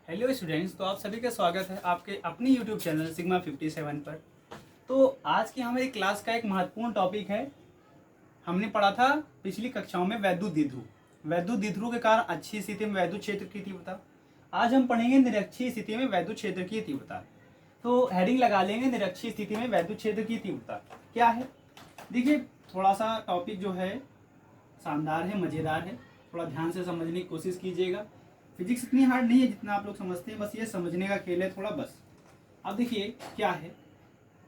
Hello students, तो आप सभी का स्वागत है आपके अपनी यूट्यूब चैनल सिग्मा 57 पर। तो आज की हमारी क्लास का एक महत्वपूर्ण टॉपिक है। हमने पढ़ा था पिछली कक्षाओं में वैद्युत द्विध्रुव। वैद्युत द्विध्रुव के कारण अक्षीय स्थिति में वैद्युत क्षेत्र की तीव्रता। आज हम पढ़ेंगे निरक्षीय स्थिति में वैद्युत क्षेत्र की तीव्रता। तो हेडिंग लगा लेंगे, निरक्षीय स्थिति में वैद्युत क्षेत्र की तीव्रता क्या है। देखिए, थोड़ा सा टॉपिक जो है शानदार है, मज़ेदार है, थोड़ा ध्यान से समझने की कोशिश कीजिएगा। फिजिक्स इतनी हार्ड नहीं है जितना आप लोग समझते हैं, बस ये समझने का खेल है थोड़ा बस। अब देखिए क्या है,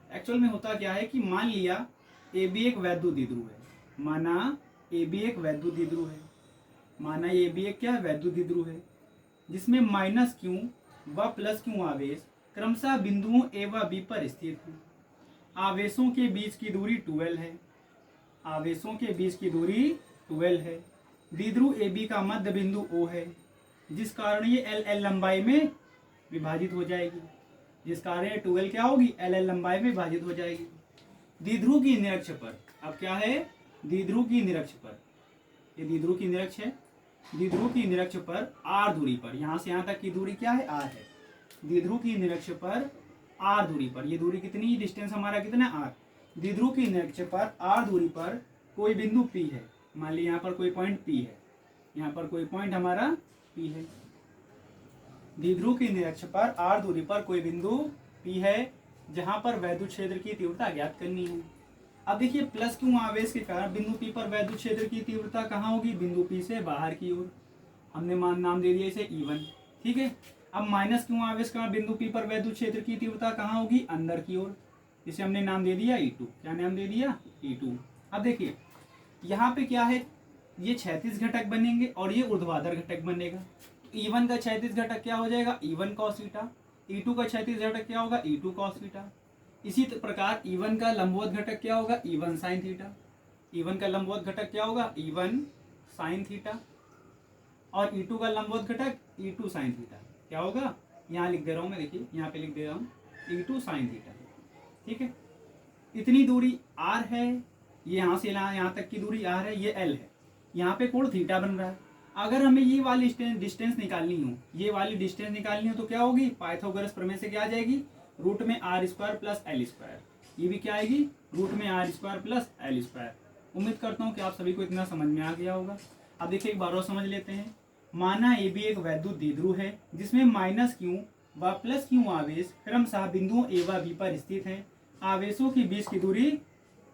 एक्चुअल में होता क्या है कि मान लिया ए बी एक वैद्युत द्विध्रुव है। माना ए बी एक वैद्युत द्विध्रुव है, माना ए बी एक क्या है, वैद्युत द्विध्रुव है, जिसमें माइनस क्यू व प्लस क्यू आवेश क्रमशः बिंदुओं ए व बी पर स्थित हैं। आवेशों के बीच की दूरी 12 है। आवेशों के बीच की दूरी 12 है। द्विध्रुव ए बी का मध्य बिंदु O है, जिस कारण ये एल एल लंबाई में विभाजित हो जाएगी। जिस कारण ये 12 क्या होगी, एल एल लंबाई में विभाजित हो जाएगी। द्विध्रुव की निरक्ष पर, अब क्या है, द्विध्रुव की निरक्ष पर, ये द्विध्रुव की निरक्ष है। द्विध्रुव की निरक्ष पर आर दूरी पर, यहां से यहां तक की दूरी क्या है, आर है। द्विध्रुव की निरक्ष पर आर दूरी पर, ये दूरी कितनी, डिस्टेंस हमारा कितना, आर। द्विध्रुव की निरक्ष पर आर दूरी पर कोई बिंदु पी है। मान लीजिए यहाँ पर कोई पॉइंट पी है, यहाँ पर कोई पॉइंट हमारा पी है। द्विध्रुव की निरक्ष पर आर दूरी पर कोई बिंदु पी है, जहां पर वैद्युत क्षेत्र की तीव्रता ज्ञात करनी है। अब देखिए, प्लस क्यू आवेश के कारण बिंदु पी पर वैद्युत क्षेत्र की तीव्रता कहाँ होगी, बिंदु पी से बाहर की ओर। हमने नाम दे दिया इसे E1, ठीक है। अब माइनस क्यू आवेश का बिंदु पी पर वैद्युत क्षेत्र की तीव्रता कहाँ होगी, अंदर की ओर, जिसे हमने नाम दे दिया E2। क्या नाम दे दिया, E2। अब देखिए यहाँ पे क्या है, ये क्षैतिज घटक बनेंगे और ये ऊर्ध्वाधर घटक बनेगा। E1 का क्षैतिज घटक क्या हो जाएगा, E1 cos थीटा। E2 का क्षैतिज घटक क्या होगा, E2 cos थीटा। इसी प्रकार E1 का लंबवत घटक क्या होगा, E1 sin थीटा। E1 का लंबवत घटक क्या होगा, E1 sin थीटा। और E2 का लंबवत घटक E2 sin थीटा क्या होगा, यहाँ लिख दे रहा हूँ मैं, देखिए यहाँ पे लिख दे रहा हूँ E2 sin थीटा, ठीक है। इतनी दूरी R है, ये यहाँ से यहाँ तक की दूरी R है, ये L है, यहाँ पे कोण थीटा बन रहा है। अगर हमें ये वाली डिस्टेंस निकालनी हो, ये वाली डिस्टेंस निकालनी हो तो क्या होगी, पाइथागोरस प्रमेय से क्या आ जाएगी, रूट में R square plus L square. ये भी क्या आएगी, रूट में R square plus L square. उम्मीद करता हूँ कि आप सभी को इतना समझ में आ गया होगा। अब देखिए एक बार और समझ लेते हैं। माना ए बी एक वैद्युत द्विध्रुव है, जिसमें माइनस क्यू व प्लस क्यू आवेश क्रमशः बिंदुओं ए व बी पर स्थित है। आवेशों के बीच की दूरी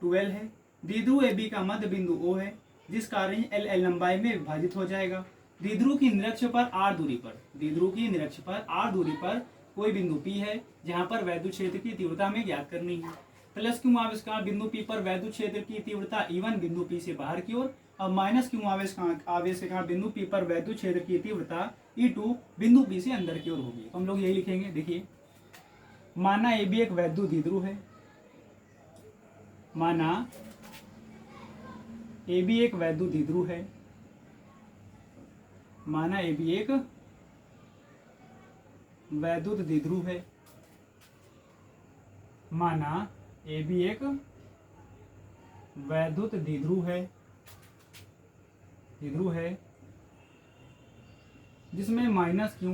12 है। द्विध्रुव ए बी का मध्य बिंदु O है, जिस कारण एल एल लंबाई में विभाजित हो जाएगा। द्विध्रुव की निरक्ष पर आर दूरी पर, द्विध्रुव की निरक्ष पर आर दूरी पर कोई बिंदु P है, जहां पर वैद्युत क्षेत्र की तीव्रता हमें ज्ञात करनी है। प्लस क्यू आवेश का बिंदु P पर वैद्युत क्षेत्र की तीव्रता E1 बिंदु P से बाहर की ओर, और माइनस क्यू आवेश के कारण बिंदु P पर वैद्युत क्षेत्र की तीव्रता E2 बिंदु P से अंदर की ओर होगी। तो हम लोग यही लिखेंगे। देखिए, माना ए बी एक वैद्युत द्विध्रुव है, माना ए बी एक वैद्युत द्विध्रुव है, माना ए बी एक वैद्युत द्विध्रुव है, माना ए बी एक वैद्युत द्विध्रुव है, जिसमें माइनस क्यू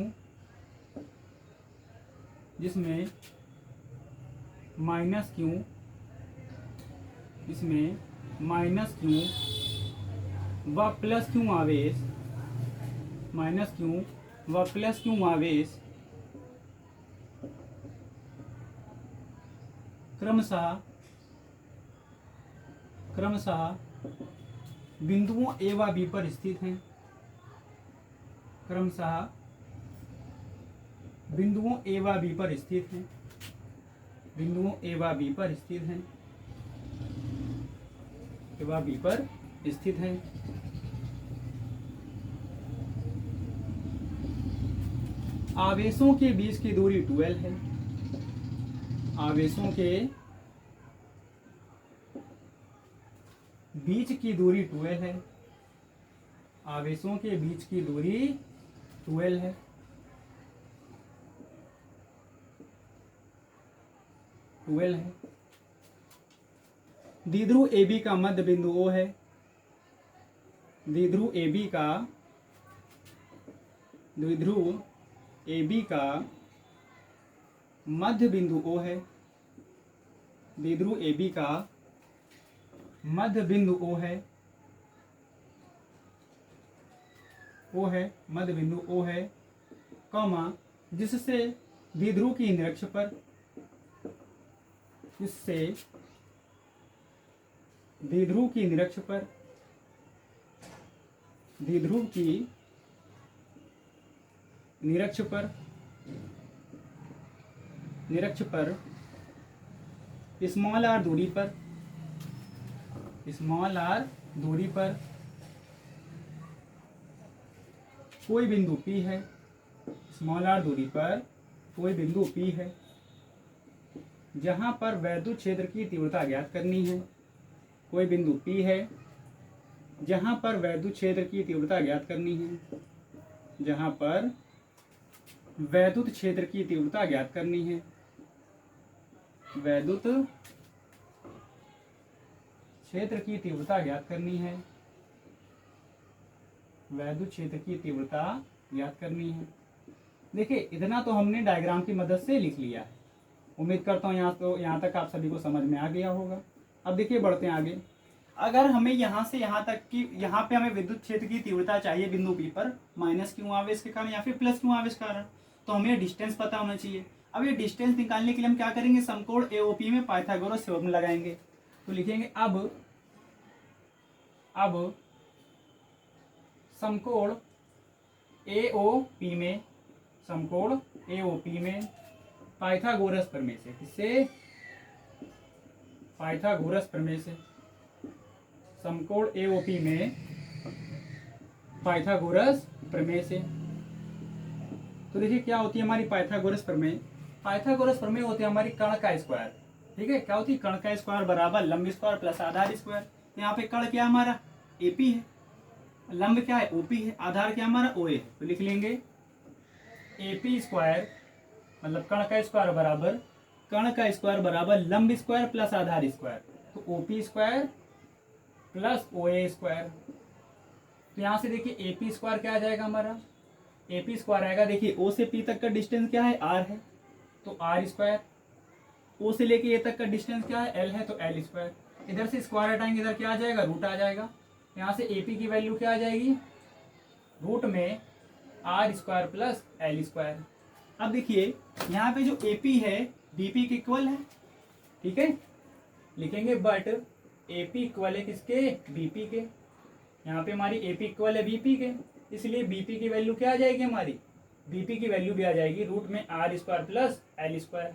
व प्लस क्यू आवेश, क्रमशः बिंदुओं ए व बी पर स्थित हैं। क्रमशः बिंदुओं ए व बी पर स्थित हैं, बिंदुओं ए व बी पर स्थित हैं, ए व बी पर स्थित हैं। आवेशों के बीच की दूरी 12 है। आवेशों के बीच की दूरी 12 है। आवेशों के बीच की दूरी 12 है। द्विध्रुव ए बी का मध्य बिंदु O है। द्विध्रुव ए बी का मध्य बिंदु O है, द्विध्रुव ए बी का मध्य बिंदु O है, मध्य बिंदु O है, कॉमा जिससे द्विध्रुव की निरक्ष पर, जिससे द्विध्रुव की निरक्ष पर, द्विध्रुव की निरक्ष पर स्मॉल आर दूरी पर, स्मॉल आर दूरी पर कोई बिंदु P है, स्मॉल आर दूरी पर कोई बिंदु P है, जहां पर वैद्युत क्षेत्र की तीव्रता ज्ञात करनी है। कोई बिंदु P है जहां पर वैद्युत क्षेत्र की तीव्रता ज्ञात करनी है, जहां पर वैद्युत क्षेत्र की तीव्रता ज्ञात करनी है, वैद्युत क्षेत्र की तीव्रता ज्ञात करनी है, वैद्युत क्षेत्र की तीव्रता ज्ञात करनी है। देखिए इतना तो हमने डायग्राम की मदद से लिख लिया है। उम्मीद करता हूँ यहाँ तक आप सभी को समझ में आ गया होगा। अब देखिए बढ़ते हैं आगे। अगर हमें यहाँ से यहाँ तक की, यहाँ पे हमें विद्युत क्षेत्र की तीव्रता चाहिए बिंदु P पर माइनस क्यू आवेश के कारण या फिर प्लस क्यू आवेश के कारण, तो हमें डिस्टेंस पता होना चाहिए। अब ये डिस्टेंस निकालने के लिए हम क्या करेंगे, समकोण AOP में पाइथागोरस थ्योरम लगाएंगे। तो लिखेंगे अब समकोण AOP में, समकोण AOP में पाइथागोरस प्रमेय से, किससे, पाइथागोरस प्रमेय से, समकोण AOP में पाइथागोरस प्रमेय से। तो देखिए क्या होती है हमारी पाइथागोरस प्रमेय। पाइथागोरस प्रमेय होती है हमारी कर्ण का स्क्वायर। ठीक है, क्या होती है, कर्ण का स्क्वायर बराबर लंब स्क्वायर प्लस आधार स्क्वायर। यहाँ पे कर्ण क्या हमारा AP है, लंब क्या है OP है, आधार क्या हमारा OA है। तो लिख लेंगे AP स्क्वायर मतलब कर्ण का स्क्वायर बराबर, कर्ण का स्क्वायर बराबर लंब स्क्वायर प्लस आधार स्क्वायर। तो OP square plus OA square. तो यहाँ से देखिए AP स्क्वायर क्या आ जाएगा हमारा, AP स्क्वायर आएगा, देखिए O से P तक का डिस्टेंस क्या है, R है, तो R स्क्वायर। O से लेके A तक का डिस्टेंस क्या है, L है, तो L स्क्वायर। इधर से स्क्वायर हटाएंगे, इधर क्या आ जाएगा, रूट आ जाएगा। यहाँ से AP की वैल्यू क्या आ जाएगी, रूट में R square plus L square. अब देखिए यहाँ पे जो AP है BP के इक्वल है। ठीक है, लिखेंगे बट AP इक्वल है किसके, BP के। यहाँ पे हमारी AP इक्वल है BP के, इसलिए BP की वैल्यू क्या आ जाएगी हमारी, BP की वैल्यू भी आ जाएगी रूट में R square plus L square.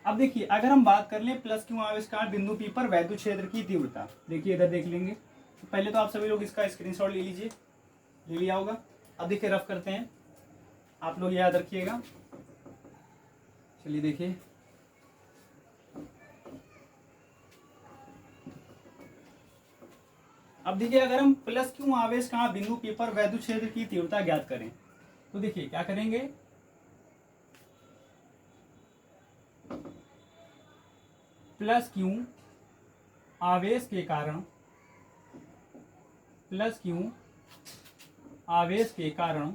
अब देखिए अगर हम बात कर लें प्लस क्यू आविष्कार बिंदु P पर वैद्युत क्षेत्र की तीव्रता, देखिए इधर देख लेंगे। पहले तो आप सभी लोग इसका स्क्रीनशॉट ले लीजिए, ले लिया होगा। अब देखिए रफ करते हैं, आप लोग याद रखिएगा। चलिए देखिए, अब देखिए अगर हम प्लस क्यू आवेश कहाँ बिंदु P पर वैद्युत क्षेत्र की तीव्रता ज्ञात करें, तो देखिए क्या करेंगे, प्लस क्यू आवेश के कारण, प्लस क्यू आवेश के कारण,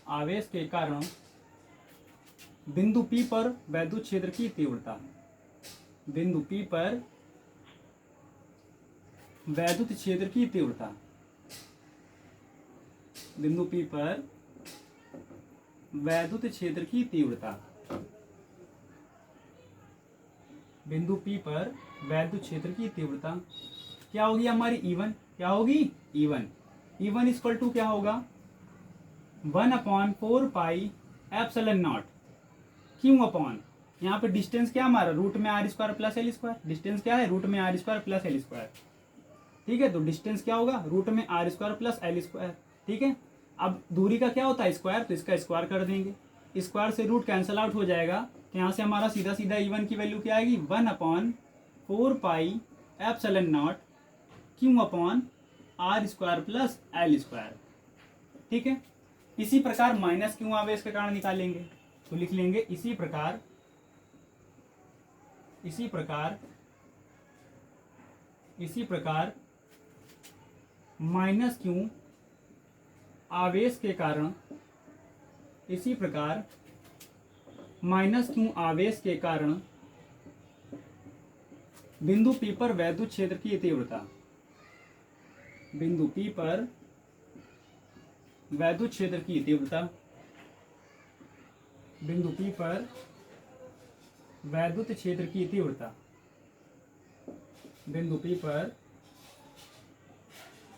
आवेश के कारण बिंदु P पर वैद्युत क्षेत्र की तीव्रता, बिंदु P पर वैद्युत क्षेत्र की तीव्रता, बिंदु P पर वैद्युत क्षेत्र की तीव्रता, बिंदु P पर वैद्युत क्षेत्र की तीव्रता क्या होगी हमारी E1, क्या होगी E1 इक्वल टू क्या होगा 1/4 pi epsilon not Q upon, यहाँ पे डिस्टेंस क्या हमारा रूट में R square plus L square, distance क्या है रूट में R square plus L square. ठीक है, तो डिस्टेंस क्या होगा रूट में R square plus L square. ठीक है, अब दूरी का क्या होता है स्क्वायर, तो इसका स्क्वायर कर देंगे, स्क्वायर से रूट कैंसिल आउट हो जाएगा, तो यहाँ से हमारा सीधा सीधा E1 की वैल्यू क्या आएगी 1/4 pi epsilon not Q upon R square plus L square. ठीक है, इसी प्रकार माइनस क्यू आवेश के कारण निकालेंगे, तो लिख लेंगे इसी प्रकार, इसी प्रकार, इसी प्रकार माइनस क्यू आवेश के कारण, इसी प्रकार माइनस Q आवेश के कारण बिंदु P पर वैद्युत क्षेत्र की तीव्रता, बिंदु P पर वैद्युत क्षेत्र की तीव्रता, बिंदु P पर वैद्युत क्षेत्र की तीव्रता, बिंदु P पर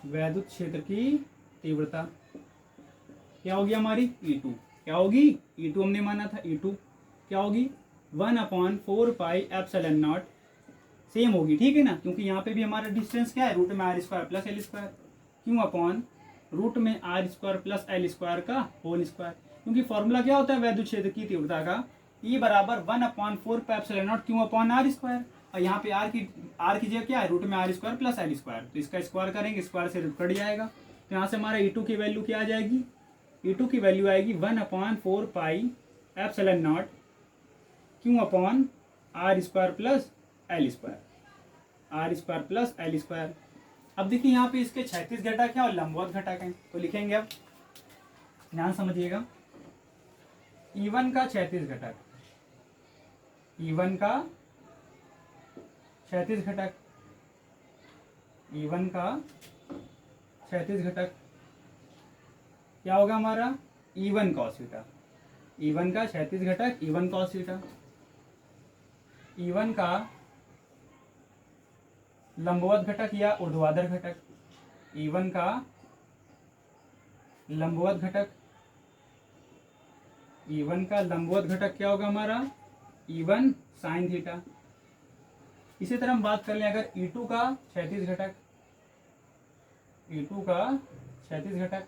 वैद्युत क्षेत्र की तीव्रता क्या होगी हमारी E2। क्या होगी E2, हमने माना था E2 क्या होगी 1/4πε0 सेम होगी, ठीक है ना, क्योंकि यहाँ पे भी हमारा डिस्टेंस क्या है रूट में r square plus L square, क्यों अपॉन रूट में r square plus L square का होल स्क्वायर, क्योंकि फॉर्मूला क्या होता है वैद्युत क्षेत्र की तीव्रता का E बराबर 1/4πε0 क्यों अपॉन r स्क्वायर, और यहाँ पे r की जगह क्या है रूट में r square plus L square, तो इसका स्क्वायर करेंगे स्क्वायर से रूट कट जाएगा, तो यहाँ से हमारा E2 की वैल्यू क्या आ जाएगी, E2 की वैल्यू आएगी 1/4πε0 क्यों upon r square plus L square, r square plus L square. अब देखिए यहाँ पे इसके क्षैतिज घटक है और लंबवत घटक है, तो लिखेंगे अब ध्यान समझिएगा। E1 का क्षैतिज घटक, E1 का क्षैतिज घटक, E1 का क्षैतिज घटक क्या होगा हमारा E1 cos थीटा, E1 का क्षैतिज घटक E1 cos थीटा, E1 का लंबवत घटक या ऊर्ध्वाधर घटक, E1 का लंबवत घटक, E1 का लंबवत घटक क्या होगा हमारा E1 sin थीटा। इसी तरह हम बात कर लें अगर E2 का क्षैतिज घटक, E2 का क्षैतिज घटक,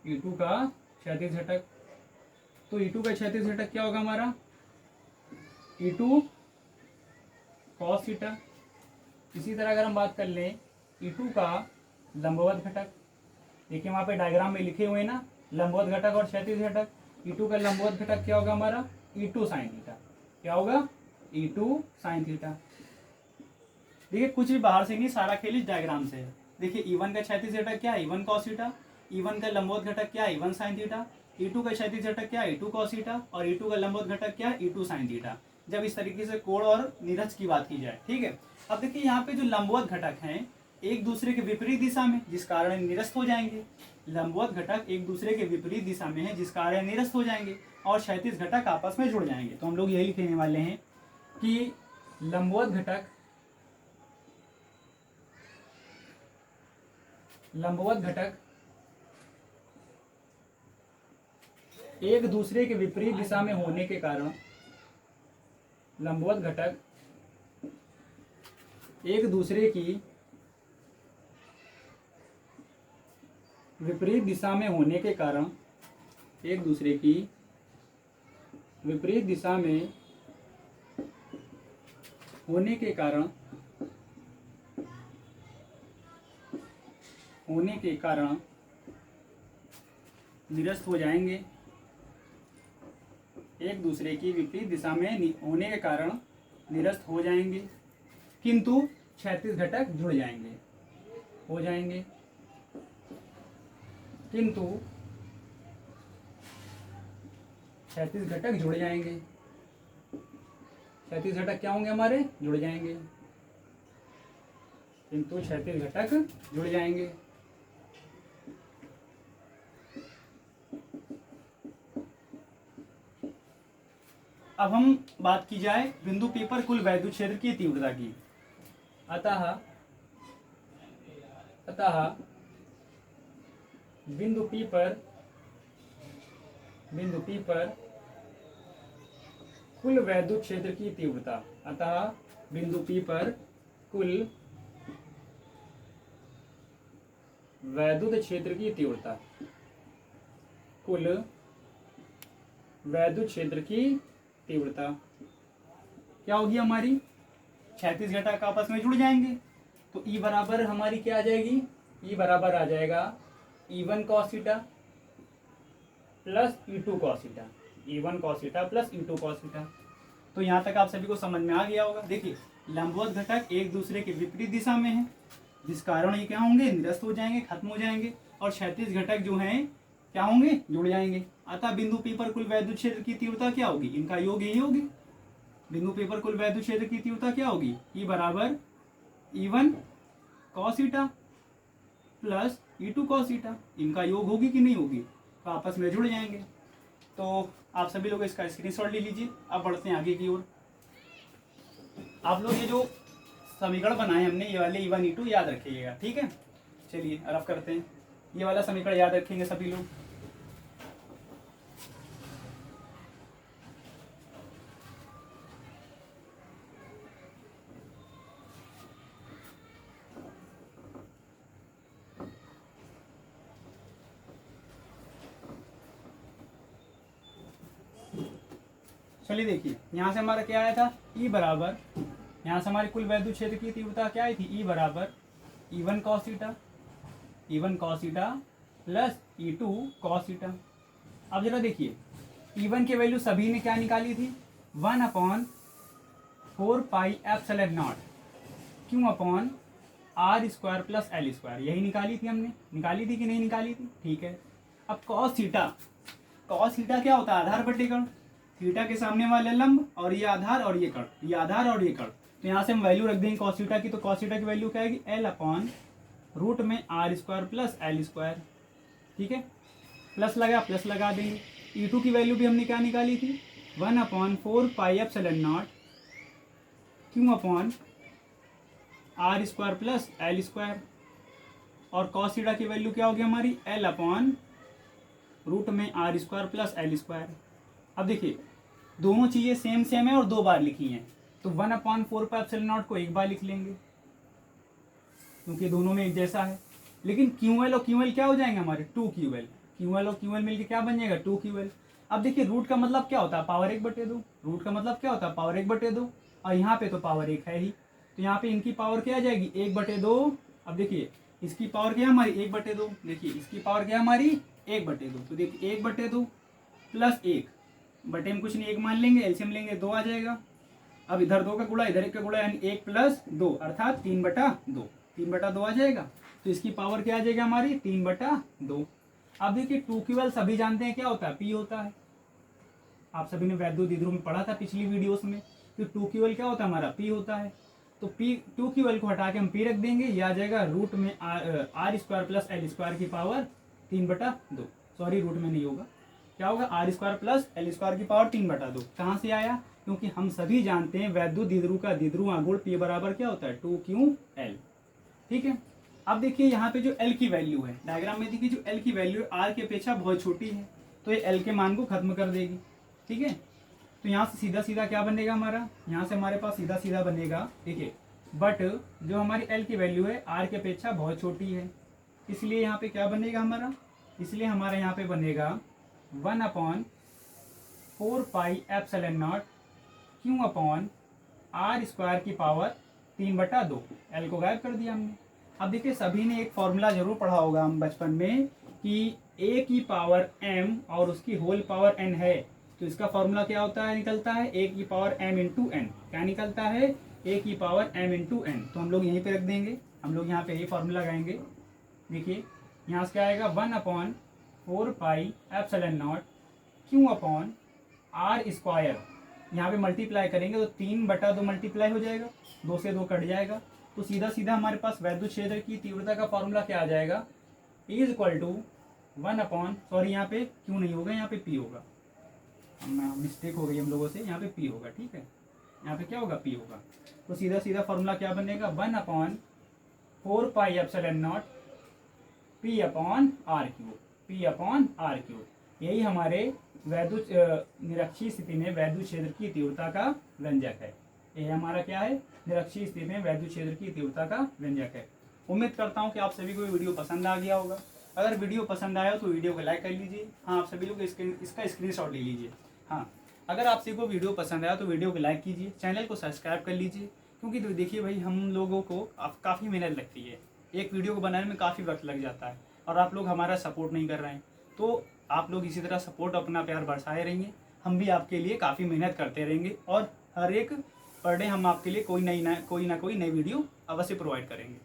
E2 का क्षैतिज घटक, तो E2 का क्षैतिज घटक क्या होगा हमारा E2 cos थीटा। इसी तरह अगर हम बात कर लें E2 का लंबवत घटक, देखिए वहाँ पे डायग्राम में लिखे हुए हैं ना लंबवत घटक और क्षैतिज घटक, E2 का लंबवत घटक क्या होगा हमारा E2 sin थीटा, क्या होगा E2 sin थीटा। देखिए कुछ भी बाहर से नहीं, सारा खेल इस डायग्राम से है। देखिए E1 का क्षैतिज घटक क्या है E1 cos थीटा, E1 का लंबवत घटक क्या है E1 sin थीटा, E2 का क्षैतिज घटक क्या है E2 cos थीटा, और E2 का लंबवत घटक क्या है E2 sin थीटा, जब इस तरीके से कोण और निरज की बात की जाए, ठीक है। अब देखिए यहाँ पे जो लंबवत घटक हैं एक दूसरे के विपरीत दिशा में जिस कारण निरस्त हो जाएंगे, लंबवत घटक एक दूसरे के विपरीत दिशा में है जिस कारण निरस्त हो जाएंगे, और क्षैतिज घटक आपस में जुड़ जाएंगे। तो हम लोग यही लिखने वाले हैं कि लंबवत घटक एक दूसरे के विपरीत दिशा में होने के कारण, लंबवत घटक एक दूसरे की विपरीत दिशा में होने के कारण, एक दूसरे की विपरीत दिशा में होने के कारण निरस्त हो जाएंगे, एक दूसरे की विपरीत दिशा में होने के कारण निरस्त हो जाएंगे, किंतु क्षैतिज घटक जुड़ जाएंगे, हो जाएंगे, किंतु क्षैतिज घटक जुड़ जाएंगे, क्षैतिज घटक क्या होंगे हमारे जुड़ जाएंगे, किंतु क्षैतिज घटक जुड़ जाएंगे। अब हम बात की जाए बिंदु P पर कुल वैद्युत क्षेत्र की तीव्रता की। अतः बिंदु P पर कुल वैद्युत क्षेत्र की तीव्रता, अतः बिंदु P पर कुल वैद्युत क्षेत्र की तीव्रता, कुल वैद्युत क्षेत्र की तीव्रता क्या होगी हमारी, क्षैतिज घटक आपस में जुड़ जाएंगे, तो E बराबर हमारी क्या आ जाएगी, E बराबर आ जाएगा E1 cos theta plus E2 cos theta, E1 cos theta plus E2 cos theta. तो यहाँ तक आप सभी को समझ में आ गया होगा। देखिए लंबवत घटक एक दूसरे के विपरीत दिशा में है, जिस कारण ये क्या होंगे, निरस्त हो जाएंगे, खत्म हो जाएंगे, और क्षैतिज घटक जो हैं क्या होंगे, जुड़ जाएंगे। अतः बिंदु पी पर कुल वैद्युत क्षेत्र की तीव्रता क्या होगी, इनका योग यही होगी। बिंदु पी पर कुल वैद्युत क्षेत्र की तीव्रता क्या होगी, ई बराबर E1 cos theta plus E2 cos theta, इनका योग होगी कि नहीं होगी, तो आपस में जुड़ जाएंगे। तो आप सभी लोग इसका स्क्रीनशॉट ले लीजिए। अब बढ़ते हैं आगे की ओर। आप लोग ये जो समीकरण बनाए हमने, ये वाले E1 E2 याद रखिएगा, ठीक है। चलिए रफ करते हैं, ये वाला समीकरण याद रखेंगे सभी लोग। चलिए देखिए, यहाँ से हमारा क्या आया था, E बराबर, यहाँ से हमारी कुल वैद्युत क्षेत्र की तीव्रता क्या आई थी, E बराबर E1 cos theta, E1 cos theta plus E2 cos theta. अब जरा देखिए, E1 की वैल्यू सभी ने क्या निकाली थी, 1/4 पाई एप्सिलॉन नॉट क्यों upon R square plus L square, यही निकाली थी हमने, निकाली थी कि नहीं निकाली थी, ठीक है। अब cos थीटा, cos थीटा क्या होता है, आधार बटे कण, थीटा के सामने वाले लंब, और ये आधार और ये कण, ये आधार और ये कण। तो यहाँ से हम वैल्यू रख देंगे cos थीटा की, तो cos थीटा की वैल्यू क्या आएगी, L अपॉन रूट में R square plus L square, ठीक है। प्लस लगा देंगे। E2 की वैल्यू भी हमने क्या निकाली थी, 1/4 पाई एप्सिलॉन नॉट क्यों upon R square plus L square, और cos थीटा की वैल्यू क्या होगी हमारी, L अपॉन रूट में R square plus L square. अब देखिए, दोनों चीज़ें सेम है और दो बार लिखी हैं, तो 1/4 पाई एप्सिलॉन नॉट को एक बार लिख लेंगे क्योंकि दोनों में एक जैसा है। लेकिन QL और QL क्या हो जाएंगे हमारे, 2QL, QL और QL मिलके क्या बन जाएगा, 2QL। अब देखिए, रूट का मतलब क्या होता है, पावर 1/2, रूट का मतलब क्या होता है, पावर 1/2, और यहाँ पे तो पावर 1 है ही, तो यहाँ पे इनकी पावर क्या आ जाएगी, 1/2। अब देखिए, इसकी पावर क्या है हमारी, 1/2, देखिए इसकी पावर क्या है हमारी, 1/2, तो देखिए 1/2 प्लस 1 बटे में कुछ नहीं, 1 मान लेंगे, एलसीएम लेंगे, 2 आ जाएगा। अब इधर 2 का गुणा, इधर 1 का गुणा, यानी 1 प्लस 2 अर्थात 3/2, 3/2 आ जाएगा। तो इसकी पावर क्या आ जाएगा हमारी, 3/2। अब देखिए, 2QL सभी जानते हैं क्या होता है, P होता है, आप सभी ने वैद्युत द्विध्रुव में पढ़ा था पिछली वीडियोस में, तो 2QL क्या होता है हमारा, P होता है। तो P 2QL को हटा के हम P रख देंगे, ये आ जाएगा रूट में R square plus L square की पावर 3/2, सॉरी रूट में नहीं होगा, क्या होगा, R square plus L square की पावर 3/2। कहाँ से आया, क्योंकि हम सभी जानते हैं वैद्युत द्विध्रुव का द्विध्रुव आघूर्ण P बराबर क्या होता है, 2QL, ठीक है। अब देखिए, यहाँ पे जो L की वैल्यू है, डायग्राम में देखिए जो L की वैल्यू है R की अपेक्षा बहुत छोटी है, तो ये L के मान को खत्म कर देगी, ठीक है। तो यहाँ से सीधा सीधा क्या बनेगा हमारा, यहाँ से हमारे पास सीधा सीधा बनेगा, देखिए, बट जो हमारी L की वैल्यू है R की अपेक्षा बहुत छोटी है, इसलिए यहाँ पे क्या बनेगा हमारा, इसलिए हमारे यहाँ पे बनेगा 1/4 पाई एप्सिलॉन नॉट क्यों अपॉन R स्क्वायर की पावर 3/2, L को गायब कर दिया हमने। अब देखिए, सभी ने एक फॉर्मूला जरूर पढ़ा होगा हम बचपन में कि A की पावर M और उसकी होल पावर N है, तो इसका फॉर्मूला क्या होता है, निकलता है A की पावर M इंटू N, क्या निकलता है, A की पावर M इंटू N। तो हम लोग यहीं पे रख देंगे, हम लोग यहाँ पे यही फॉर्मूला लगाएंगे। देखिए, यहाँ से क्या आएगा, 1/4 पाई एप्सिलॉन नॉट क्यों अपॉन R स्क्वायर, यहाँ पे मल्टीप्लाई करेंगे तो 3/2 मल्टीप्लाई हो जाएगा, 2 से 2 कट जाएगा, तो सीधा सीधा हमारे पास वैद्युत क्षेत्र की तीव्रता का फॉर्मूला क्या आ जाएगा, इज इक्वल टू 1/, सॉरी यहाँ पे क्यों नहीं होगा, यहाँ पे P होगा, मिस्टेक हो गई हम लोगों से, यहाँ पे P होगा, ठीक है, यहाँ पे क्या होगा, P होगा। तो सीधा सीधा फॉर्मूला क्या बनेगा, 1/4 पाई एप्सिलॉन नॉट P/R3, यही हमारे वैद्युत निरक्षीय स्थिति में वैद्युत क्षेत्र की तीव्रता का व्यंजक है। ये हमारा क्या है, निरक्षीय स्थिति में वैद्युत क्षेत्र की तीव्रता का व्यंजक है। उम्मीद करता हूँ कि आप सभी को वीडियो पसंद आ गया होगा। अगर वीडियो पसंद आया तो वीडियो को लाइक कर लीजिए। हाँ, आप सभी लोग इसका स्क्रीनशॉट ले लीजिए। हाँ, अगर आप सभी को वीडियो पसंद आया तो वीडियो को लाइक कीजिए, चैनल को सब्सक्राइब कर लीजिए, क्योंकि तो देखिए भाई, हम लोगों को काफ़ी मेहनत लगती है, एक वीडियो को बनाने में काफ़ी वक्त लग जाता है, और आप लोग हमारा सपोर्ट नहीं कर रहे हैं। तो आप लोग इसी तरह सपोर्ट, अपना प्यार बरसाए रहेंगे, हम भी आपके लिए काफ़ी मेहनत करते रहेंगे, और हर एक पर डे हम आपके लिए कोई ना कोई नई वीडियो अवश्य प्रोवाइड करेंगे।